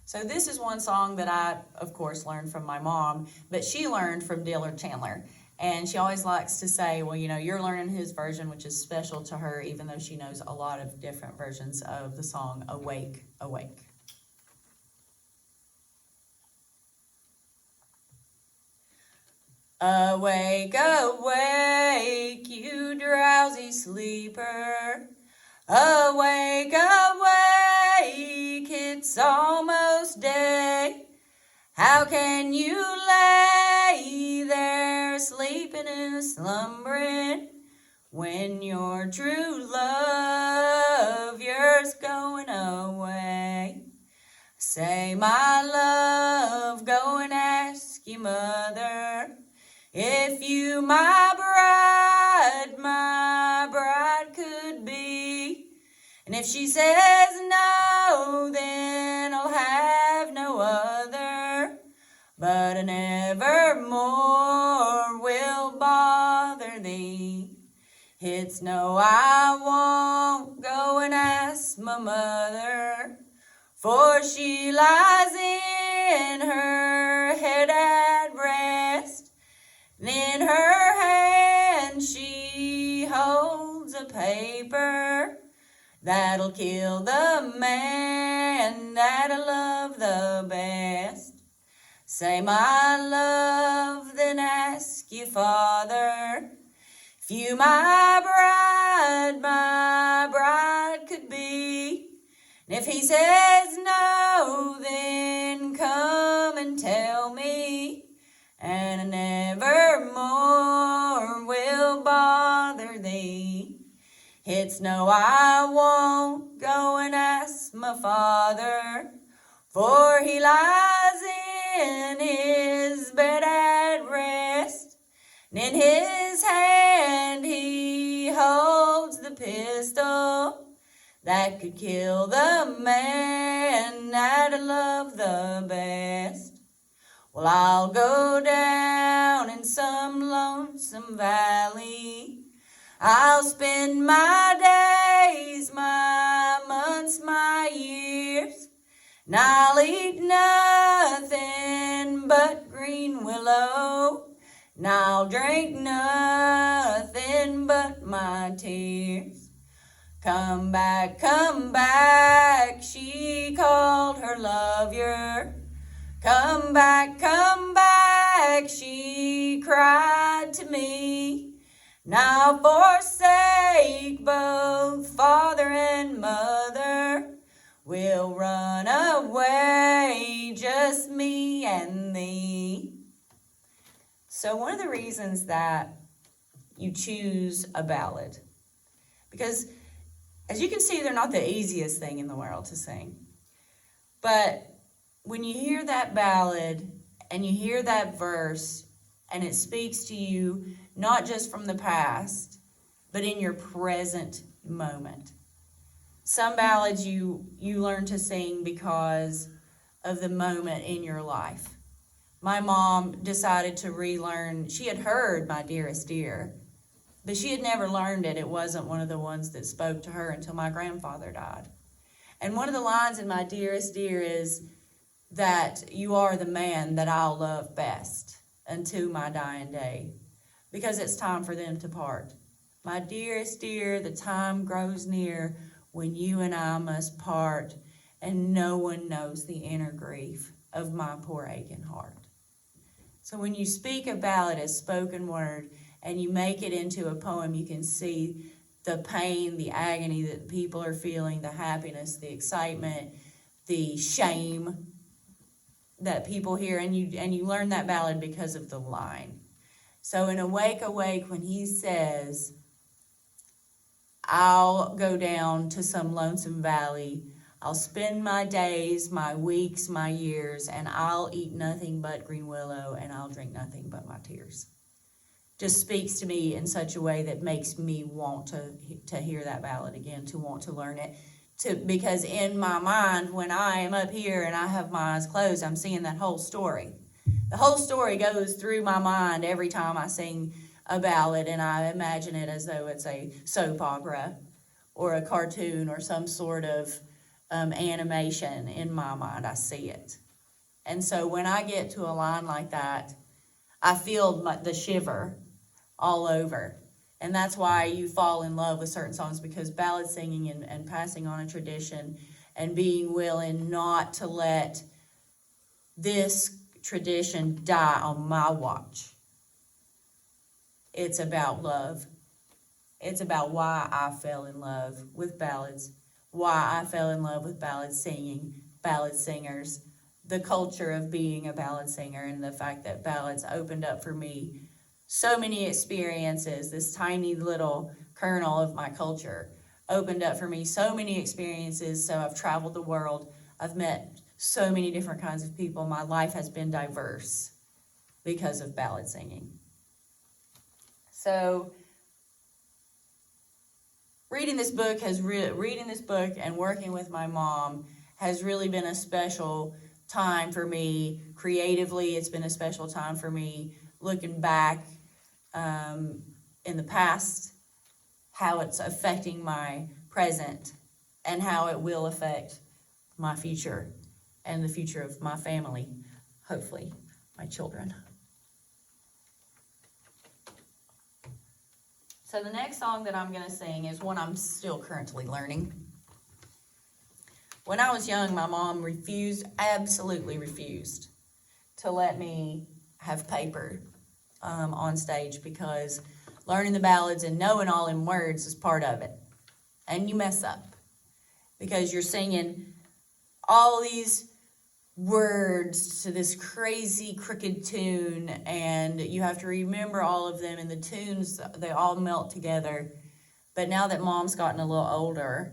So this is one song that I, of course, learned from my mom, but she learned from Dillard Chandler. And she always likes to say, well, you're learning his version, which is special to her, even though she knows a lot of different versions of the song, Awake, Awake. Awake, awake, you drowsy sleeper. Awake, awake, it's almost day. How can you lay there sleeping and slumbering when your true love, yours going away? Say, my love, go and ask your mother if you my bride could be. And if she says no, then I'll have no other, but nevermore will bother thee. It's no, I won't go and ask my mother, for she lies in her head at rest, and in her hand she holds a paper that'll kill the man that I love the best. Say, my love, then ask your father if you my bride could be. And if he says no, then come and tell me, and I nevermore will bother thee. It's no, I won't go and ask my father, for he lies in his bed at rest, and in his hand he holds the pistol that could kill the man that I love the best. Well, I'll go down in some lonesome valley. I'll spend my days, my months, my years, and I'll eat nothing but green willow, and I'll drink nothing but my tears. Come back, she called her lover. Come back, she cried to me. Now forsake both father and mother. We'll run away, just me and thee. So one of the reasons that you choose a ballad, because as you can see, they're not the easiest thing in the world to sing. But when you hear that ballad and you hear that verse and it speaks to you not just from the past, but in your present moment. Some ballads you learn to sing because of the moment in your life. My mom decided to relearn, she had heard My Dearest Dear, but she had never learned it. It wasn't one of the ones that spoke to her until my grandfather died. And one of the lines in My Dearest Dear is that you are the man that I'll love best unto my dying day, because it's time for them to part. My dearest dear, the time grows near when you and I must part, and no one knows the inner grief of my poor aching heart. So when you speak a ballad as spoken word and you make it into a poem, you can see the pain, the agony that people are feeling, the happiness, the excitement, the shame that people hear, and you learn that ballad because of the line. So in Awake, Awake, when he says, I'll go down to some lonesome valley, I'll spend my days, my weeks, my years, and I'll eat nothing but green willow, and I'll drink nothing but my tears. Just speaks to me in such a way that makes me want to hear that ballad again, to want to learn it. Because in my mind, when I am up here and I have my eyes closed, I'm seeing that whole story. The whole story goes through my mind every time I sing a ballad, and I imagine it as though it's a soap opera or a cartoon or some sort of animation in my mind. I see it. And so when I get to a line like that, I feel the shiver all over. And that's why you fall in love with certain songs, because ballad singing and passing on a tradition and being willing not to let this tradition die on my watch. It's about love. It's about why I fell in love with ballads, why I fell in love with ballad singing, ballad singers, the culture of being a ballad singer, and the fact that ballads opened up for me so many experiences. This tiny little kernel of my culture opened up for me so many experiences. So I've traveled the world. I've met so many different kinds of people. My life has been diverse because of ballad singing. So reading this book and working with my mom has really been a special time for me creatively. It's been a special time for me looking back in the past, how it's affecting my present, and how it will affect my future and the future of my family, hopefully my children. So the next song that I'm going to sing is one I'm still currently learning. When I was young, my mom absolutely refused to let me have paper on stage, because learning the ballads and knowing all in words is part of it. And you mess up because you're singing all these words to this crazy crooked tune, and you have to remember all of them, and the tunes, they all melt together. But now that Mom's gotten a little older,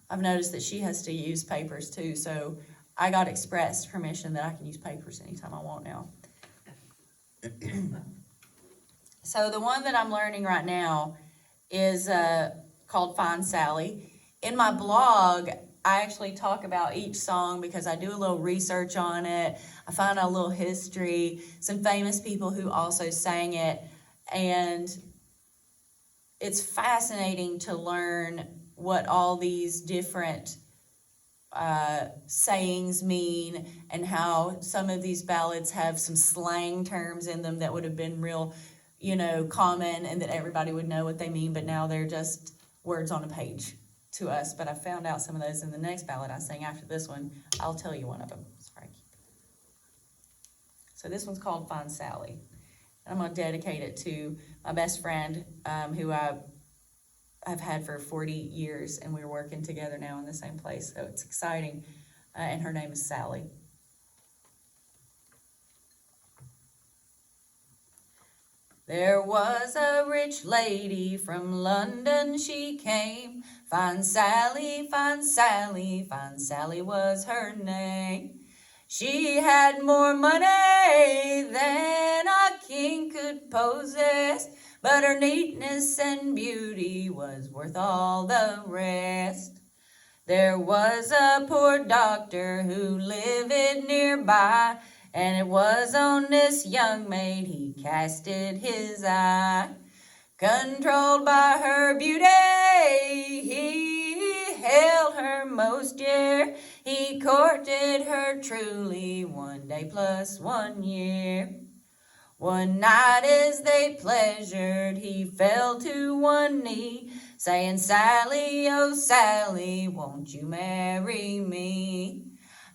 I've noticed that she has to use papers too, so I got express permission that I can use papers anytime I want now. So the one that I'm learning right now is called Find Sally. In my blog, I actually talk about each song because I do a little research on it. I find out a little history, some famous people who also sang it, and it's fascinating to learn what all these different sayings mean, and how some of these ballads have some slang terms in them that would have been real, common, and that everybody would know what they mean, but now they're just words on a page to us. But I found out some of those in the next ballad I sang after this one. I'll tell you one of them. Sorry. So this one's called Find Sally. And I'm going to dedicate it to my best friend, who I've had for 40 years, and we're working together now in the same place, so it's exciting. And her name is Sally. There was a rich lady from London she came. Find Sally, find Sally, find Sally was her name. She had more money than a king could possess, but her neatness and beauty was worth all the rest. There was a poor doctor who lived nearby, and it was on this young maid he casted his eye. Controlled by her beauty, he held her most dear. He courted her truly 1 day plus 1 year. One night as they pleasured, he fell to one knee, saying, Sally, oh Sally, won't you marry me?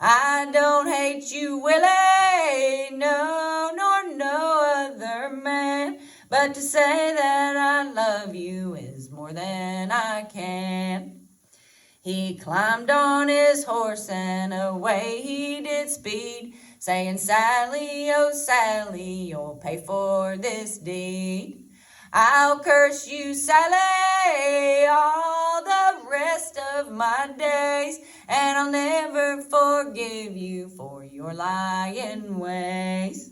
I don't hate you, Willie, no, nor no other man, but to say that I love you is more than I can. He climbed on his horse and away he did speed, saying, Sally, oh Sally, you'll pay for this deed. I'll curse you, Sally, all the rest of my days, and I'll never forgive you for your lying ways.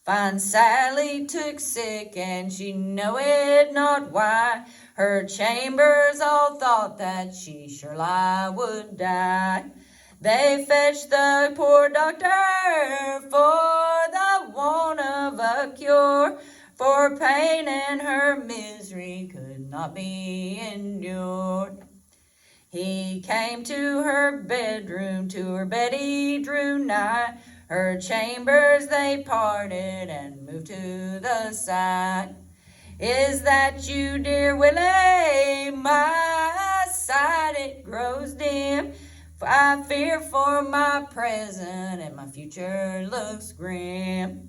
Fine Sally took sick, and she knowed not why. Her chambers all thought that she surely would die. They fetched the poor doctor for the want of a cure, for pain and her misery could not be endured. He came to her bedroom, to her bed he drew nigh. Her chambers they parted and moved to the side. Is that you, dear Willie? My sight it grows dim. I fear for my present and my future looks grim.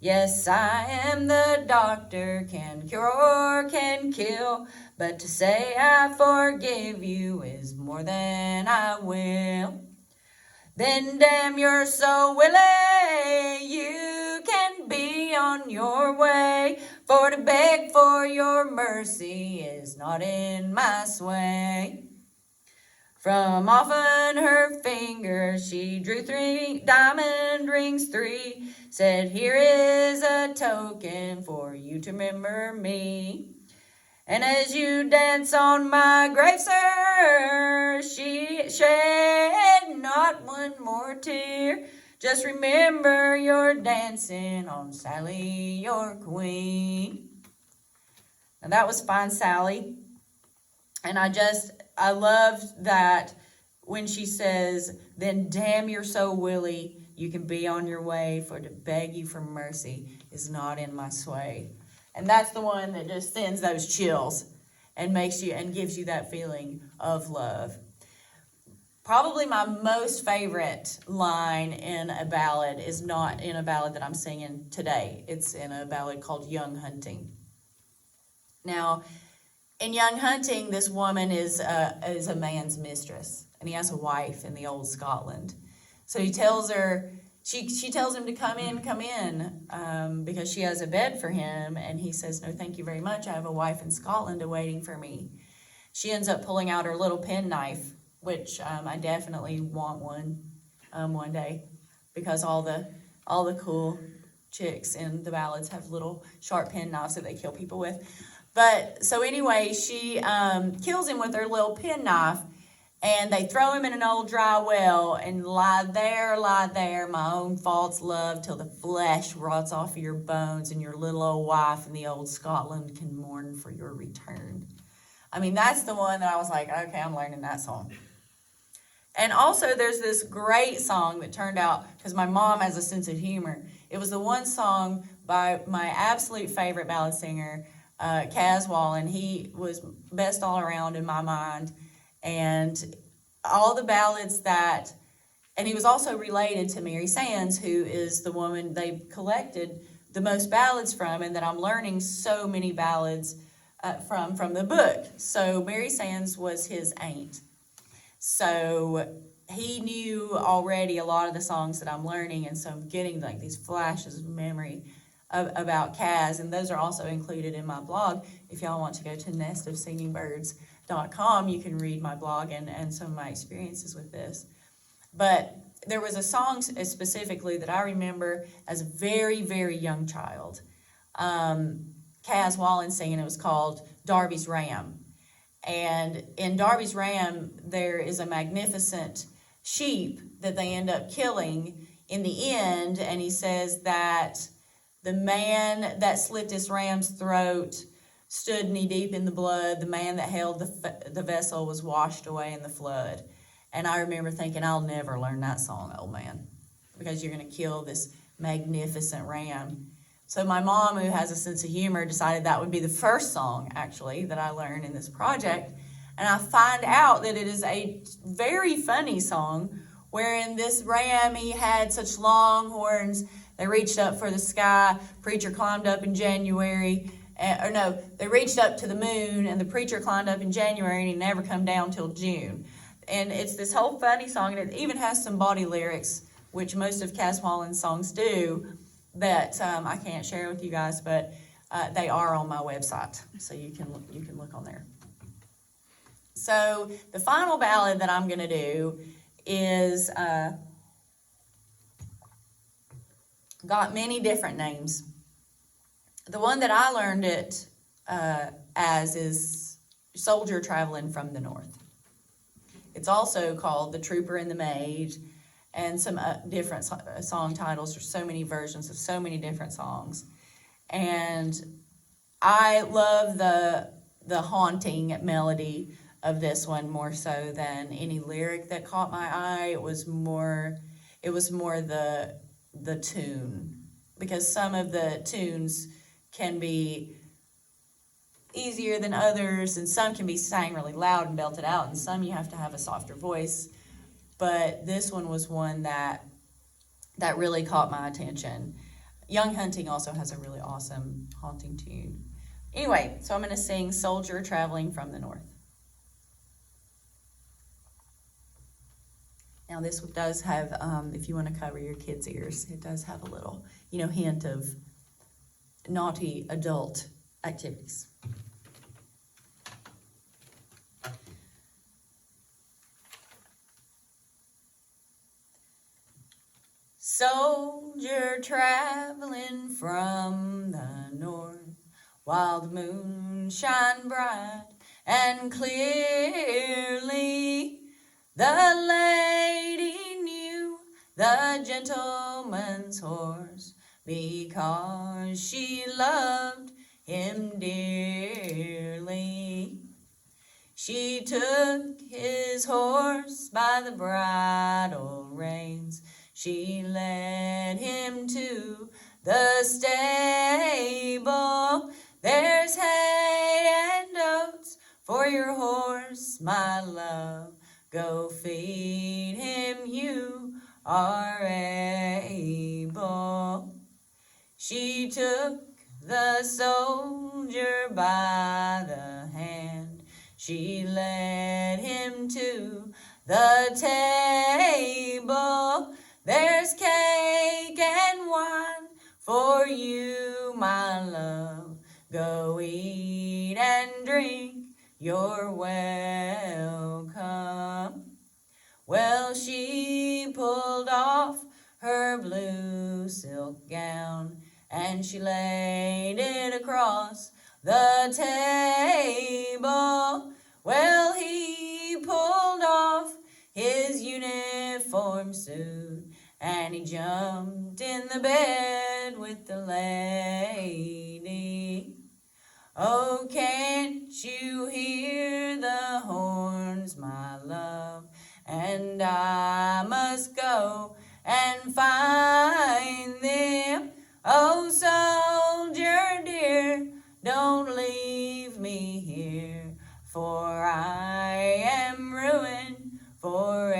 Yes, I am the doctor, can cure or can kill, but to say I forgive you is more than I will. Then damn your soul, Willie, you can be on your way, for to beg for your mercy is not in my sway. From often her fingers she drew 3 diamond rings, 3, said, here is a token for you to remember me. And as you dance on my grave, sir, she shed not one more tear. Just remember you're dancing on Sally, your queen. Now that was Fine Sally. And I love that when she says, then damn your soul, Willie, you can be on your way, for to beg you for mercy is not in my sway. And that's the one that just sends those chills and makes you and gives you that feeling of love. Probably my most favorite line in a ballad is not in a ballad that I'm singing today. It's in a ballad called Young Hunting. Now, in Young Hunting, this woman is a man's mistress, and he has a wife in the old Scotland. So he tells her, she tells him to come in, because she has a bed for him, and he says, no, thank you very much. I have a wife in Scotland awaiting for me. She ends up pulling out her little penknife, which I definitely want one day, because all the cool chicks in the ballads have little sharp penknives that they kill people with. But so anyway, she kills him with her little penknife, and they throw him in an old dry well and lie there, my own faults, love, till the flesh rots off of your bones, and your little old wife in the old Scotland can mourn for your return. I mean, that's the one that I was like, okay, I'm learning that song. And also there's this great song that turned out, because my mom has a sense of humor. It was the one song by my absolute favorite ballad singer, Caswell, and he was best all around in my mind. And all the ballads and he was also related to Mary Sands, who is the woman they collected the most ballads from, and that I'm learning so many ballads from the book. So Mary Sands was his aunt. So he knew already a lot of the songs that I'm learning, and so I'm getting like these flashes of memory about Kaz, and those are also included in my blog. If y'all want to go to nestofsingingbirds.com, you can read my blog and some of my experiences with this. But there was a song specifically that I remember as a very, very young child. Kaz Wallen singing, it was called Darby's Ram. And in Darby's Ram, there is a magnificent sheep that they end up killing in the end, and he says that the man that slit this ram's throat stood knee-deep in the blood. The man that held the vessel was washed away in the flood. And I remember thinking, I'll never learn that song, old man, because you're going to kill this magnificent ram. So my mom, who has a sense of humor, decided that would be the first song, actually, that I learned in this project. And I find out that it is a very funny song, wherein this ram, he had such long horns, they reached up for the sky. Preacher climbed up in January. They reached up to the moon, and the preacher climbed up in January, and he never come down till June. And it's this whole funny song, and it even has some bawdy lyrics, which most of Cass Wallen's songs do, that I can't share with you guys, but they are on my website, so you can look on there. So the final ballad that I'm going to do is got many different names. The one that I learned it as is Soldier Traveling from the North. It's also called The Trooper and the Maid, and some different song titles. There's so many versions of so many different songs. And I love the haunting melody of this one more so than any lyric that caught my eye. It was more the tune, because some of the tunes can be easier than others, and some can be sang really loud and belted out, and some you have to have a softer voice. But this one was one that really caught my attention. Young Hunting also has a really awesome haunting tune. Anyway, so I'm going to sing Soldier Traveling from the North. Now this does have, if you want to cover your kids' ears, it does have a little, hint of naughty adult activities. Soldier traveling from the north, while the moon shine bright and clearly, the lady knew the gentleman's horse, because she loved him dearly. She took his horse by the bridle reins, she led him to the stable. There's hay and oats for your horse, my love. Go feed him, you are able. She took the soldier by the hand. She led him to the table. There's cake and wine for you, my love. Go eat and drink, you're welcome. Well, she pulled off her blue silk gown, and she laid it across the table. Well, he pulled off his uniform suit, and he jumped in the bed with the lady. Oh, can't you hear the horns, my love? And I must go and find them. Oh, soldier dear, don't leave me here, for I am ruined forever.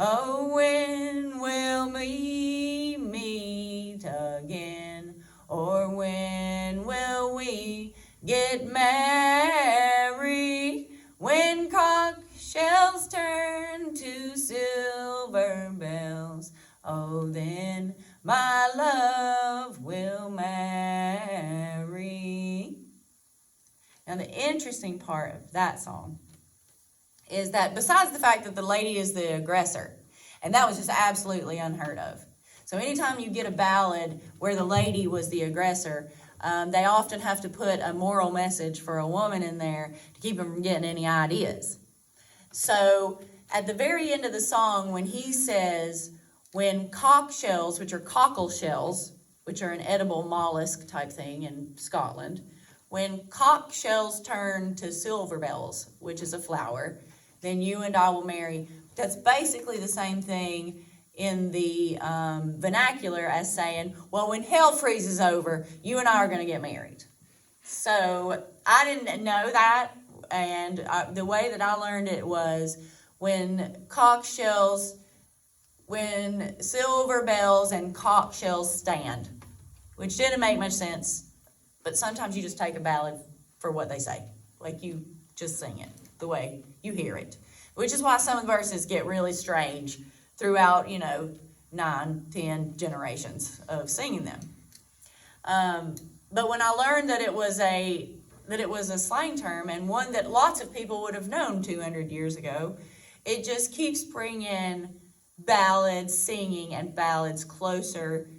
Oh, when will we meet again? Or when will we get married? When conch shells turn to silver bells, oh, then my love will marry. Now, the interesting part of that song is that besides the fact that the lady is the aggressor, and that was just absolutely unheard of. So anytime you get a ballad where the lady was the aggressor, they often have to put a moral message for a woman in there to keep them from getting any ideas. So at the very end of the song, when he says, when conch shells, which are cockle shells, which are an edible mollusk type thing in Scotland, when conch shells turn to silver bells, which is a flower, then you and I will marry. That's basically the same thing in the vernacular as saying, well, when hell freezes over, you and I are going to get married. So I didn't know that, and the way that I learned it was when silver bells and conch shells stand, which didn't make much sense, but sometimes you just take a ballad for what they say. Like, you just sing it the way you hear it, which is why some of the verses get really strange throughout, 9-10 generations of singing them. But when I learned that it was a slang term, and one that lots of people would have known 200 years ago, it just keeps bringing ballads, singing, and ballads closer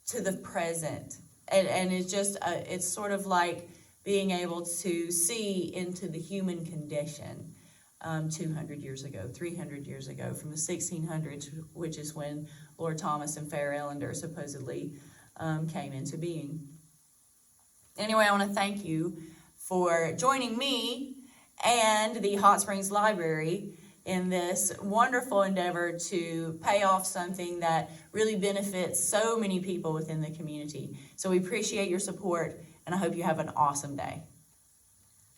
to the present. And it's just, it's sort of like being able to see into the human condition. 200 years ago, 300 years ago, from the 1600s, which is when Lord Thomas and Fair Ellender supposedly came into being. Anyway, I want to thank you for joining me and the Hot Springs Library in this wonderful endeavor to pay off something that really benefits so many people within the community. So we appreciate your support, and I hope you have an awesome day.